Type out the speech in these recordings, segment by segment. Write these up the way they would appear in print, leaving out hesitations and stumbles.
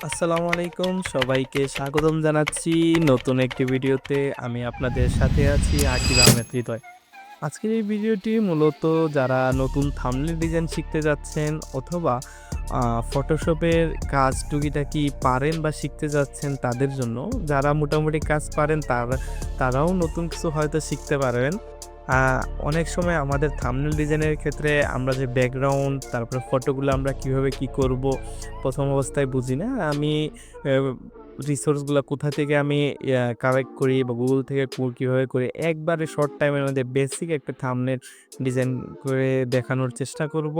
আসসালামু আলাইকুম, সবাইকে স্বাগতম জানাচ্ছি নতুন একটি ভিডিওতে। আমি আপনাদের সাথে আছি আকিব আহমেদ হৃদয়। আজকের এই ভিডিওটি মূলত যারা নতুন থাম্বনেল ডিজাইন শিখতে যাচ্ছেন অথবা ফটোশপের কাজ টুকিটাকি পারেন বা শিখতে যাচ্ছেন তাদের জন্য। যারা মোটামুটি কাজ পারেন তারাও নতুন কিছু হয়তো শিখতে পারবেন। অনেক সময় আমাদের থাম্বনেল ডিজাইনের ক্ষেত্রে আমরা যে ব্যাকগ্রাউন্ড তারপরে ফটোগুলো আমরা কিভাবে কি করব প্রথম অবস্থায় বুঝি না। আমি রিসোর্সগুলো কোথা থেকে আমি কালেক্ট করি বা গুগল থেকে কিভাবে করি, একবারে শর্ট টাইমের মধ্যে বেসিক একটা থাম্বনেল ডিজাইন করে দেখানোর চেষ্টা করব।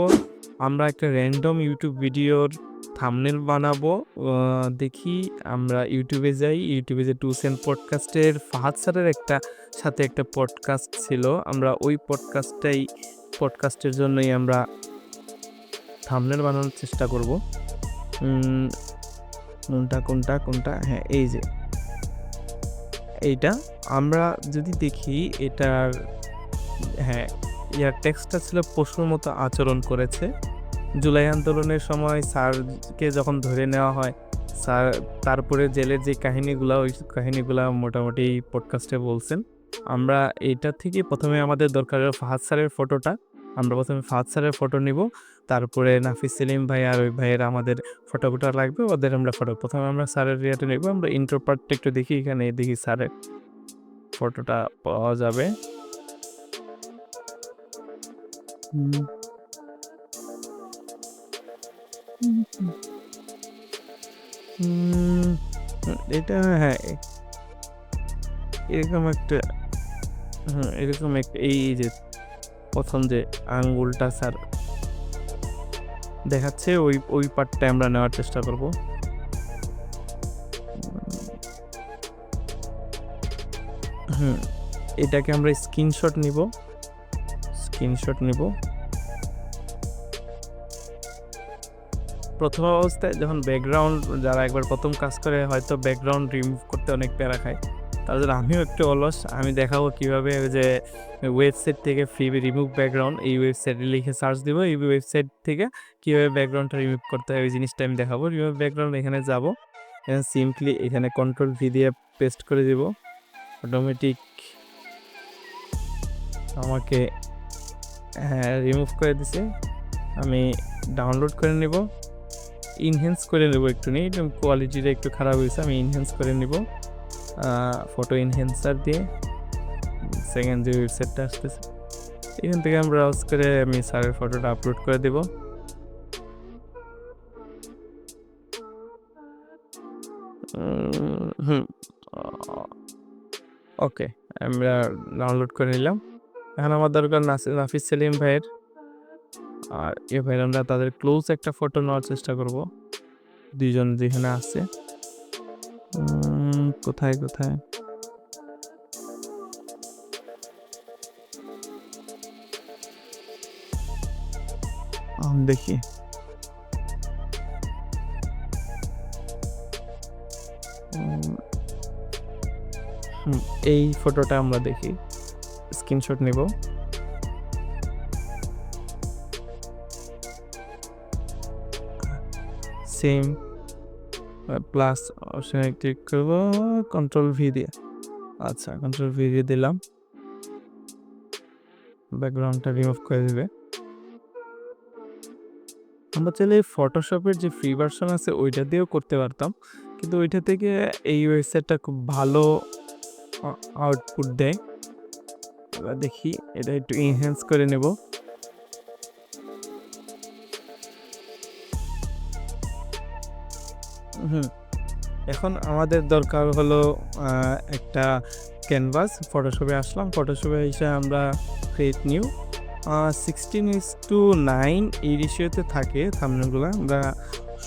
আমরা একটা র্যান্ডম ইউটিউব ভিডিওর থাম্বনেল বানাবো। দেখি, আমরা ইউটিউবে যাই। ইউটিউবে যে টু সেন্ট পডকাস্টের ফাহাদ স্যারের সাথে একটা পডকাস্ট ছিল, আমরা ওই পডকাস্টের জন্যই আমরা থাম্বনেল বানানোর চেষ্টা করব। কোনটা হ্যাঁ, এই যে এইটা। আমরা যদি দেখি এটার, হ্যাঁ, ইয়ার টেক্সটটা ছিল পশুর মতো আচরণ করেছে। জুলাই আন্দোলনের সময় স্যারকে যখন ধরে নেওয়া হয়, স্যার তারপরে জেলের যে কাহিনীগুলা, ওই কাহিনীগুলা মোটামুটি পডকাস্টে বলছেন। আমরা এইটা থেকে প্রথমে আমাদের দরকার ফাহাদ স্যারের ফটোটা। আমরা প্রথমে ফাহাদ স্যারের ফটো নিব, তারপরে নাফিস সেলিম ভাই আর ওই ভাইয়ের আমাদের ফটোটা লাগবে, ওদের আমরা প্রথমে আমরা স্যারের রিয়াটা নিব। আমরা ইন্ট্রো পার্টটা একটু দেখি, এখানে দেখি স্যারের ফটোটা পাওয়া যাবে। এটা, হ্যাঁ, এরকম একটা, এরকম একটা, এই যে প্রথম যে আঙ্গুলটা স্যার দেখাচ্ছে, ওই পার্টটা আমরা নেওয়ার চেষ্টা করব। এটাকে আমরা স্ক্রিনশট নিব। প্রথম অবস্থায় যখন ব্যাকগ্রাউন্ড, যারা একবার প্রথম কাজ করে হয়তো ব্যাকগ্রাউন্ড রিমুভ করতে অনেক প্যারা খায়, তার জন্য আমিও একটু অলস। আমি দেখাবো কীভাবে যে ওয়েবসাইট থেকে ফ্রি রিমুভ ব্যাকগ্রাউন্ড, এই ওয়েবসাইটে লিখে সার্চ দিব, এই ওয়েবসাইট থেকে কীভাবে ব্যাকগ্রাউন্ডটা রিমুভ করতে হয় ওই জিনিসটা আমি দেখাবো। রিমুভ ব্যাকগ্রাউন্ড, এখানে যাব, এখানে সিম্পলি এখানে কন্ট্রোল ভি দিয়ে পেস্ট করে দিব। অটোমেটিক আমাকে রিমুভ করে দিছে। আমি ডাউনলোড করে নেব, ইনহ্যান্স করে নেব, একটু নেই, কোয়ালিটিটা একটু খারাপ হয়েছে, আমি ইনহ্যান্স করে নেব ফটো ইনহ্যান্সার দিয়ে। সেকেন্ড যে ওয়েবসাইটটা আসতেছে, এখান থেকে আমি ব্রাউজ করে আমি স্যারের ফটোটা আপলোড করে দেব। ওকে, আমরা ডাউনলোড করে নিলাম। এখন আমার দরকার নাফিস সেলিম ভাইয়ের, আর এ ভাইয়ের আমরা তাদের ক্লোজ একটা ফটো নেওয়ার চেষ্টা করব, দুইজন যেখানে আছে। কোথায় দেখি, এই ফটোটা আমরা দেখি, স্ক্রিনশট নিব। সেম প্লাস অপশনে ক্লিক করব, কন্ট্রোল ভি দিয়ে, আচ্ছা কন্ট্রোল ভি দিয়ে দিলাম, ব্যাকগ্রাউন্ডটা রিমুভ করে দেবে। আমরা চাইলে ফটোশপের যে ফ্রি ভার্সন আছে ওইটা দিয়েও করতে পারতাম, কিন্তু ওইটা থেকে এই ওয়েবসাইটটা খুব ভালো আউটপুট দেয়। এবার দেখি, এটা একটু এনহ্যান্স করে নেব। এখন আমাদের দরকার হলো একটা ক্যানভাস। ফটোশপে আসলাম, ফটোশপে এসে আমরা ক্রিয়েট নিউ 16:9 এই রেশিওতে থাকে থাম্বনেলগুলো। আমরা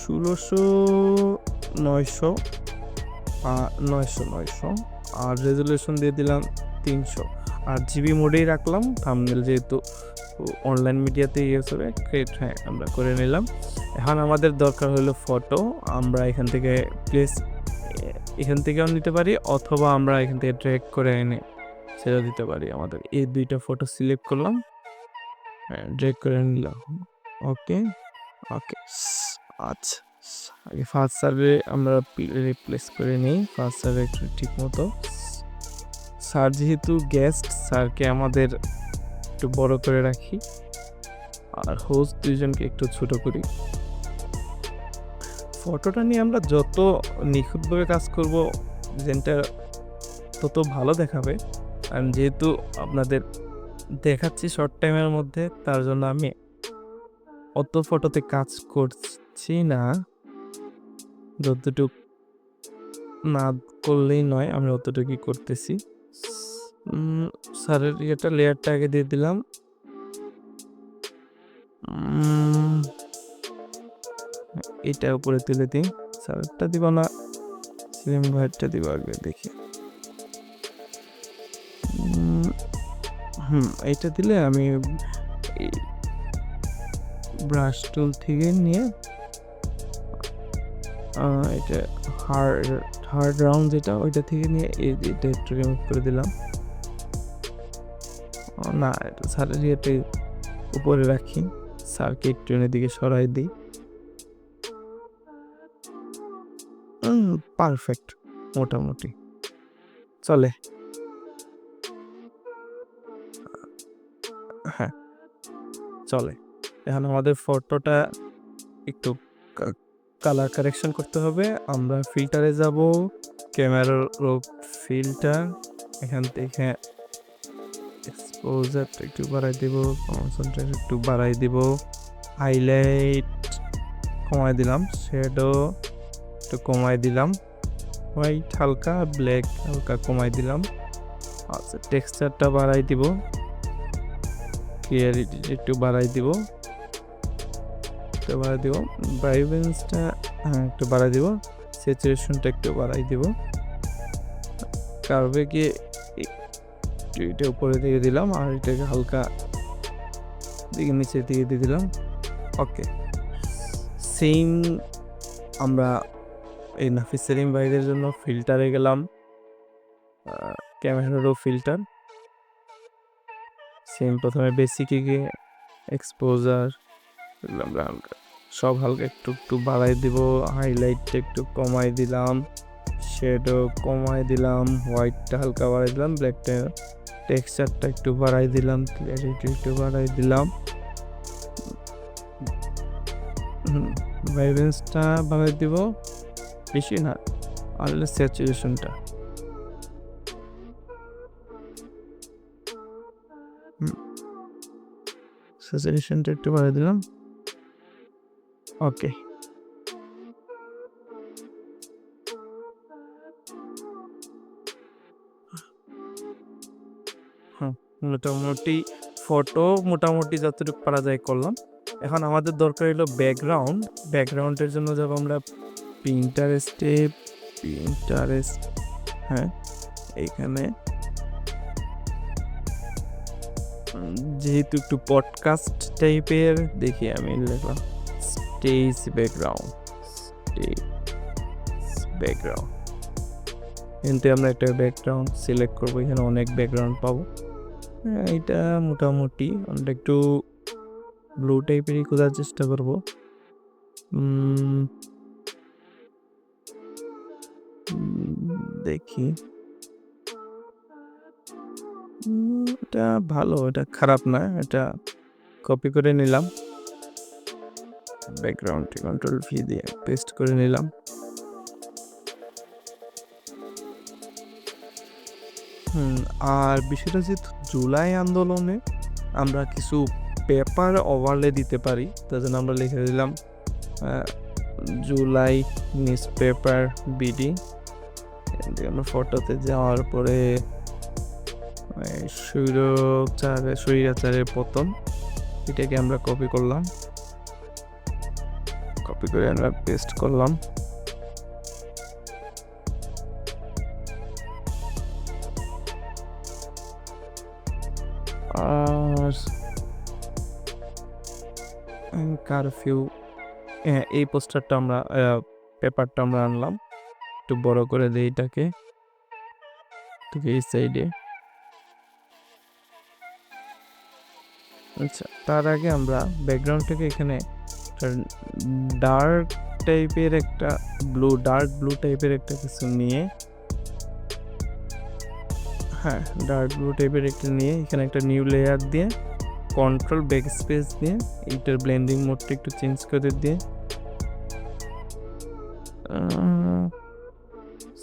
16:900 আর রেজুলেশন দিয়ে দিলাম 300, আর জিবি মোডেই রাখলাম। থাম্বনেল যেহেতু অনলাইন মিডিয়াতে ইউজ হবে, ক্রিয়েট, হ্যাঁ, আমরা করে নিলাম। এখন আমাদের দরকার হলো ফটো। আমরা এখান থেকে এখান থেকেও নিতে পারি, অথবা আমরা এখান থেকে ড্র্যাগ করে এনে ছেড়ে দিতে পারি। আমাদের এই দুইটা ফটো সিলেক্ট করলাম, ড্র্যাগ করে নিলাম। ওকে, আচ্ছা, আগে ফার্স্ট সার্ভে আমরা রিপ্লেস করে নিই ফার্স্ট সার্ভে একটু ঠিক মতো। স্যার যেহেতু গেস্ট, স্যারকে আমাদের একটু বড় করে রাখি, আর হোস্ট দুইজনকে একটু ছোট করি। ফটোটা নিয়ে আমরা যত নিখুঁতভাবে কাজ করব ডিজাইনটা তত ভালো দেখাবে। আর যেহেতু আপনাদের দেখাচ্ছি শর্ট টাইমের মধ্যে, তার জন্য আমি অত ফটোতে কাজ করছি না, যতটুকু না করলেই নয়, আমি অতটুকুই করতেছি। স্যারের ইয়েটা লেয়ারটা আগে দিয়ে দিলাম। এটা উপরে তুলে দিই। স্যারেরটা দিব না, সিলিম ভাইটটা দিব আগে, দেখি। এইটা দিলে আমি ব্রাশ টুল থেকে নিয়ে এটা হার্ড রাউন্ড যেটা, ওইটা থেকে নিয়ে এটা একটু রিমুভ করে দিলাম। না, এটা স্যারের ইয়েতে উপরে রাখি, স্যারকে একটু দিকে সরাই দিই। পারফেক্ট, মোটামুটি চলে। হ্যাঁ চলে। এখন আমাদের ফটোটা একটু কালার কারেকশন করতে হবে। আমরা ফিল্টারে যাব, ক্যামেরার ফিল্টার, এখান থেকে এক্সপোজারটা একটু বাড়াই দিব, কনসেন্ট্রেশন একটু বাড়াই দিব, হাইলাইট কমাই দিলাম, শ্যাডো একটু কমাই দিলাম, হোয়াইট হালকা, ব্ল্যাক হালকা কমাই দিলাম। আচ্ছা, টেক্সচারটা বাড়াই দিব, ক্লিয়ারিটি একটু বাড়াই দিব, ব্রাইটনেসটা একটু বাড়াই দিব, স্যাচুরেশনটা একটু বাড়াই দিব, কার্ভে গিয়ে এটা উপরে দিয়ে দিলাম, আর এটাকে হালকা দিকে নিচে দিয়ে দিলাম। ওকে, সেম আমরা এই নাফিস সেলিম ভাইদের জন্য ফিল্টারে গেলাম, ক্যামেরারও ফিল্টার। সেম প্রথমে বেসিকে গিয়ে এক্সপোজার হালকা, সব হালকা একটু একটু বাড়াই দিব, হাইলাইটটা একটু কমাই দিলাম, শ্যাডো কমাই দিলাম, হোয়াইটটা হালকা বাড়াই দিলাম, ব্ল্যাকটা টেক্সচারটা একটু বাড়াই দিলাম, ক্লিয়ারিটি একটু বাড়াই দিলাম, ভাইব্রেন্সটা বাড়াই দিব, বেশি না, আর স্যাচুরেশনটা একটু বাড়াই দিলাম। ওকে, মোটামুটি ফটো মোটামুটি যতটুকু পারা যায় করলাম। এখন আমাদের দরকার হলো ব্যাকগ্রাউন্ডের জন্য যাব আমরা পিন্টারেস্ট, হ্যাঁ এইখানে যেহেতু একটু পডকাস্ট টাইপের, দেখি আমি লিখলাম স্টেজ ব্যাকগ্রাউন্ড, কিন্তু আমরা একটা ব্যাকগ্রাউন্ড সিলেক্ট করবো, এখানে অনেক ব্যাকগ্রাউন্ড পাবো। এটা মোটামুটি আমরা একটু ব্লু টাইপেরই খোঁজার চেষ্টা করব। দেখি, এটা ভালো, এটা খারাপ না, এটা কপি করে নিলাম, ব্যাকগ্রাউন্ডে কন্ট্রোল ভি দিয়ে পেস্ট করে নিলাম। আর বিষয়টা যেহেতু জুলাই আন্দোলনে আমরা কিছু পেপার ওভারলে দিতে পারি, তার জন্য আমরা লিখে দিলাম জুলাই নিউজ পেপার বিডি। আমরা ফটোতে যাওয়ার পরে স্বৈরাচারের পতন, এটাকে আমরা কপি করলাম, কপি করে আমরা পেস্ট করলাম। আর কারফিউ, এই পোস্টারটা আমরা পেপারটা আমরা আনলাম, একটু বড় করে দিই এটাকে এই সাইডে। আচ্ছা, তার আগে আমরা ব্যাকগ্রাউন্ডটাকে এখানে ডার্ক টাইপের একটা ডার্ক ব্লু টাইপের একটা কিছু নিয়ে, হ্যাঁ ডার্ক ব্লু টাইপের একটা নিয়ে এখানে একটা নিউ লেয়ার দিয়ে কন্ট্রোল ব্যাক স্পেস দিয়ে এইটার ব্লেন্ডিং মোডটা একটু চেঞ্জ করে দিয়ে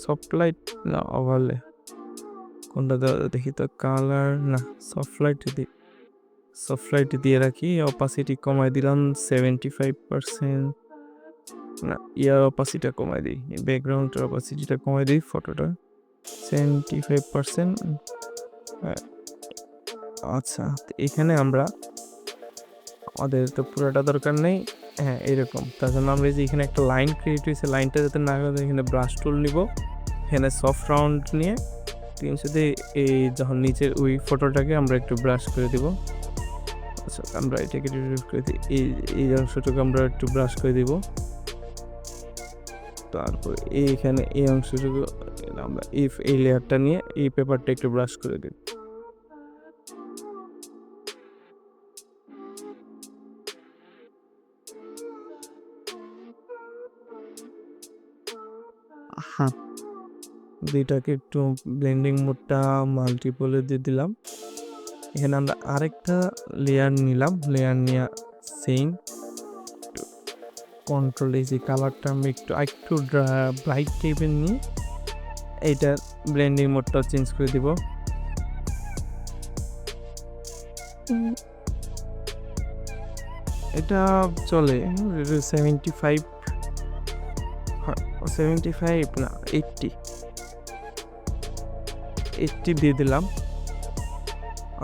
সফট লাইট না ওভারলে কোনটা দেখি তো, কালার না সফট লাইট দিয়ে রাখি। অপাসিটি কমাই দিলাম 75%, না ইয়ার অপাসিটিটা কমাই দিই, ব্যাকগ্রাউন্ডের অপাসিটিটা কমাই দিই, ফটোটা 75%। আচ্ছা এখানে আমরা আমাদের তো পুরোটা দরকার নেই, হ্যাঁ এরকম, তার জন্য আমরা যে এখানে একটা লাইন ক্রিয়েট হয়েছে, লাইনটা যাতে না করে এখানে ব্রাশ টুল নিব, এখানে সফট রাউন্ড নিয়ে 300 দিয়ে এই যখন নিচের ওই ফটোটাকে আমরা একটু ব্রাশ করে দিব। আচ্ছা আমরা এটাকে রিমুভ করে দিই, এই অংশটাকে আমরা একটু ব্রাশ করে দিব। তারপর এইখানে এই অংশটুকু আমরা এই লেয়ারটা নিয়ে এই পেপারটা একটু ব্রাশ করে দিই। হ্যাঁ দুইটাকে একটু ব্লেন্ডিং মোডটা মাল্টিপলে দিয়ে দিলাম। এখানে আমরা আরেকটা লেয়ার নিলাম, লেয়ার নিয়ে সেম কন্ট্রোল এই যে কালারটা আমি একটু ব্রাইট টাইপের নিয়ে এইটার ব্লেন্ডিং মোডটা চেঞ্জ করে দিব। এটা চলে 75 না 80 দিয়ে দিলাম।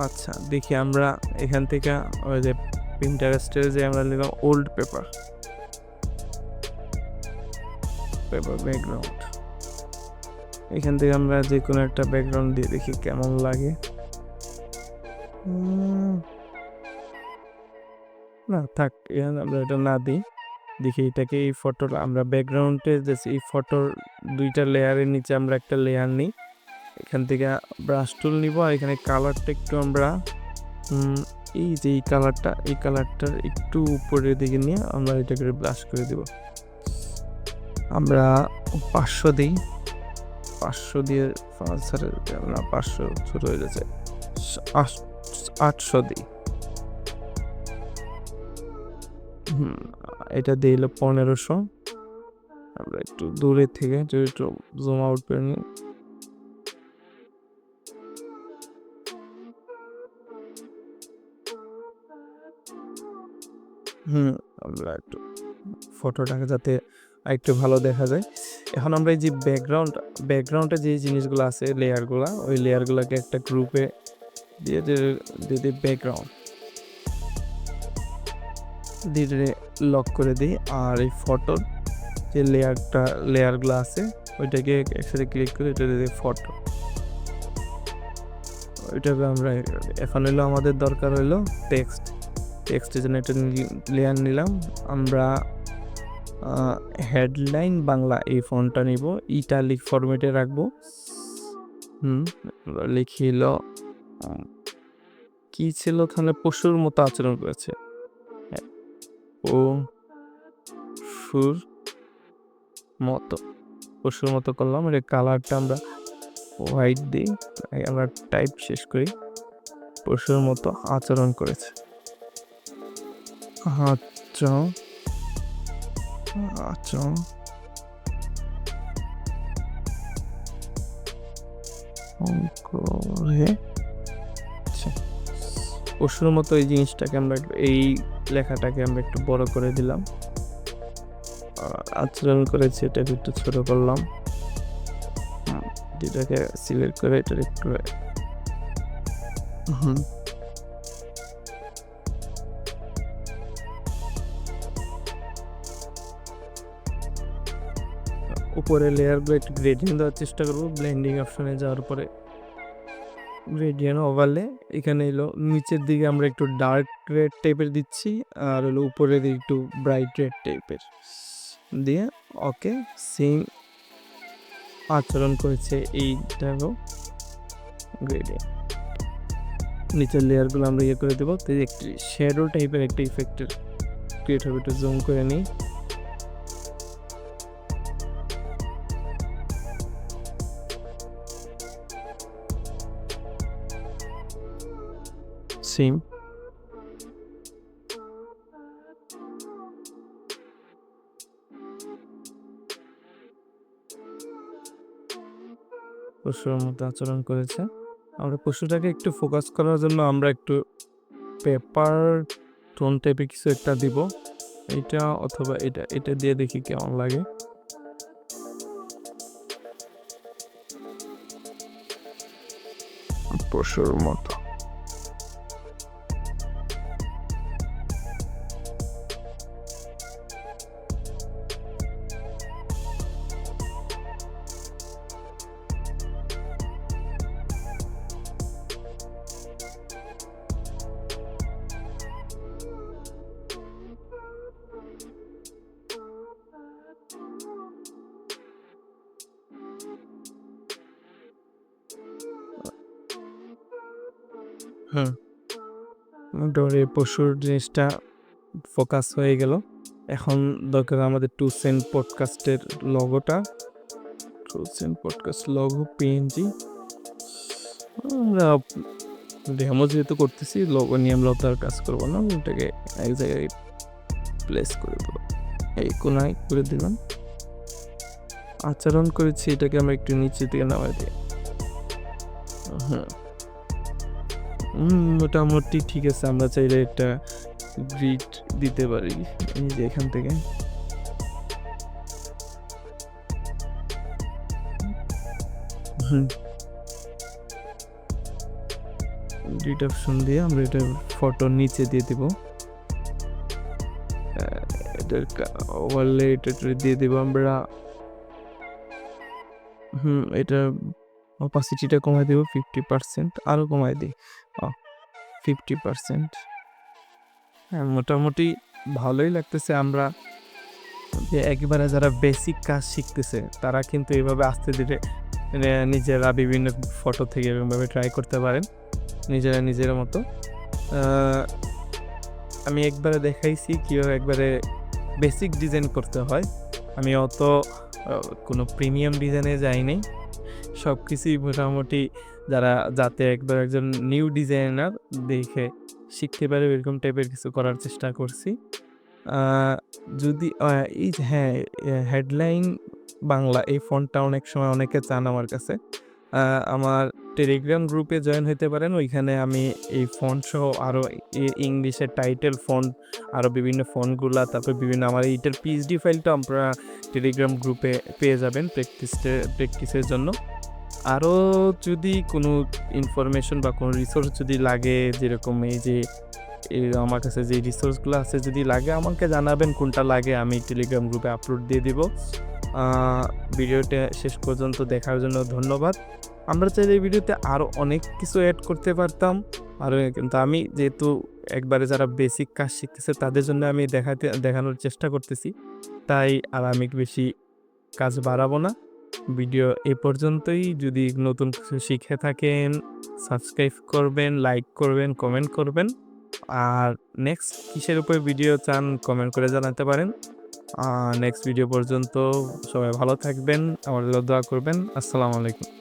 আচ্ছা দেখি আমরা এখান থেকে ওই যে পিন্টারেস্টের যে আমরা নিলাম ওল্ড পেপার ব্যাকগ্রাউন্ড, এখান থেকে আমরা যে কোনো একটা ব্যাকগ্রাউন্ড দিয়ে দেখি কেমন লাগে। না থাক, এখানে আমরা এটা না দিই, দেখি এটাকে এই ফটোটা আমরা ব্যাকগ্রাউন্ডে যে এই ফটোর দুইটা লেয়ারের নিচে আমরা একটা লেয়ার নিই, এখান থেকে ব্রাশ টুল নিব, আর এখানে কালারটা একটু আমরা এই যে এই কালারটার একটু উপরের দিকে নিয়ে আমরা এটাকে ব্রাশ করে দেব। আমরা 500 দিই, 500 দিয়ে 500 ছোট হয়ে যাচ্ছে, 800 দিই। এটা দিয়ে 1500। আমরা একটু দূরে থেকে যদি একটু জুম আউট করে নিই, আমরা একটু ফটোটাকে যাতে একটু ভালো দেখা যায়। এখন আমরা এই যে ব্যাকগ্রাউন্ডে যে জিনিসগুলো আছে লেয়ারগুলো, ওই লেয়ারগুলোকে একটা গ্রুপে দিয়ে দিয়ে ব্যাকগ্রাউন্ড দিয়ে লক করে দিই, আর এই ফটোর যে লেয়ারগুলো আছে ওইটাকে একসাথে ক্লিক করে এটা দিয়ে ফটো, ওইটাকে আমরা এখন হলো আমাদের দরকার হলো টেক্সটের জন্য একটা লেয়ার নিলাম আমরা, হেডলাইন বাংলা এই ফন্টটা নিব, ইটালিক ফরম্যাটে রাখবো। লিখিল কি ছিল ওখানে, পশুর মতো আচরণ করেছে, পশুর মতো করলাম। এর কালারটা আমরা হোয়াইট দিই, আমরা টাইপ শেষ করি, পশুর মতো আচরণ করেছে। আচ্ছা পশুর মতো এই জিনিসটাকে আমরা এই লেখাটাকে আমরা একটু বড় করে দিলাম, আচরণ করেছে এটাকে একটু ছোট করলাম, এটাকে সিলেক্ট করে এটা একটু উপরে লেয়ারগুলো একটু গ্রেডিয়েন্ট দেওয়ার চেষ্টা করবো। ব্লেন্ডিং অপশনে যাওয়ার পরে গ্রেডিয়েন্ট ওভারলে এখানে এলো নিচের দিকে আমরা একটু ডার্ক রেড টাইপের দিচ্ছি, আর হলো উপরের দিকে একটু ব্রাইট রেড টাইপের দিয়ে ওকে সেম আচরণ করেছে এইটাও গ্রেডিয়েন্ট। নিচের লেয়ারগুলো আমরা ইয়ে করে দেবো, তো একটি শ্যাডো টাইপের একটা ইফেক্টের ক্রিয়েট হবে, একটু জুম করে নিই। সেম। পশুর মতো আচরণ করেছে। আমরা পশুটাকে একটু ফোকাস করার জন্য আমরা একটু পেপার টোন টাইপের কিছু একটা দিব, এটা অথবা এটা দিয়ে দেখি কেমন লাগে। পশুর মতো মোটামুটি পশুর জিনিসটা ফোকাস হয়ে গেল। এখন দরকার আমাদের 2 সেন্ট পডকাস্টের লগোটা, 2 সেন্ট পডকাস্ট লগো পিএনজি। আমরা ডেমো যেহেতু করতেছি, লগো নিয়ে আমরা তার কাজ করবো না, ওটাকে এক জায়গায় প্লেস করে দেবো। এই কোনায় করে দিলাম। আচরণ করেছি, এটাকে আমরা একটু নিচে দিকে নামাই দিই। মোটামুটি ঠিক আছে। আমরা চাইলে একটা গ্রিড দিতে পারি এই যে এখান থেকে। গ্রিড অপশন দিয়ে আমরা এটা ফটো নিচে দিয়ে দিব। এটার ওভারলে এটা দিয়ে দিব আমরা। এটা অপাসিটিটা কমাই দেব 50%, আরও কমাই দিই 50%। হ্যাঁ, মোটামুটি ভালোই লাগতেছে। আমরা যে একেবারে যারা বেসিক কাজ শিখতেছে তারা কিন্তু এইভাবে আস্তে ধীরে নিজেরা বিভিন্ন ফটো থেকে এরকমভাবে ট্রাই করতে পারেন নিজের মতো। আমি একবারে দেখাইছি কীভাবে একবারে বেসিক ডিজাইন করতে হয়। আমি অত কোনো প্রিমিয়াম ডিজাইনে যাইনি, সব কিছুই মোটামুটি যাতে একবার একজন নিউ ডিজাইনার দেখে শিখতে পারে এরকম টাইপের কিছু করার চেষ্টা করছি। যদি এই যে হেডলাইন বাংলা এই ফন্টটা অনেক সময় অনেকে চান আমার কাছে। আমার টেলিগ্রাম গ্রুপে জয়েন হতে পারেন, ওইখানে আমি এই ফন্ট সহ আরও ইংলিশের টাইটেল ফন্ট, আরও বিভিন্ন ফন্টগুলা, তারপর বিভিন্ন আমার এইটার পিএইচডি ফাইলটা আপনারা টেলিগ্রাম গ্রুপে পেয়ে যাবেন প্র্যাকটিসের জন্য। আরও যদি কোনো ইনফরমেশন বা কোনো রিসোর্স যদি লাগে, যেরকম এই যে আমার কাছে যে রিসোর্সগুলো আছে যদি লাগে আমাকে জানাবেন কোনটা লাগে, আমি টেলিগ্রাম গ্রুপে আপলোড দিয়ে দিব। ভিডিওটা শেষ পর্যন্ত দেখার জন্য ধন্যবাদ। আমরা চাইলে এই ভিডিওতে আরও অনেক কিছু অ্যাড করতে পারতাম কিন্তু আমি যেহেতু একবারে যারা বেসিক কাজ শিখতেছে তাদের জন্য আমি দেখানোর চেষ্টা করতেছি, তাই আর আমি বেশি কাজ বাড়াবো না। ভিডিও এ পর্যন্তই। যদি নতুন কিছু শিখে থাকেন সাবস্ক্রাইব করবেন, লাইক করবেন, কমেন্ট করবেন। আর নেক্সট কিসের উপরে ভিডিও চান কমেন্ট করে জানাতে পারেন। নেক্সট ভিডিও পর্যন্ত সবাই ভালো থাকবেন, আমার দোয়া করবেন। আসসালামু আলাইকুম।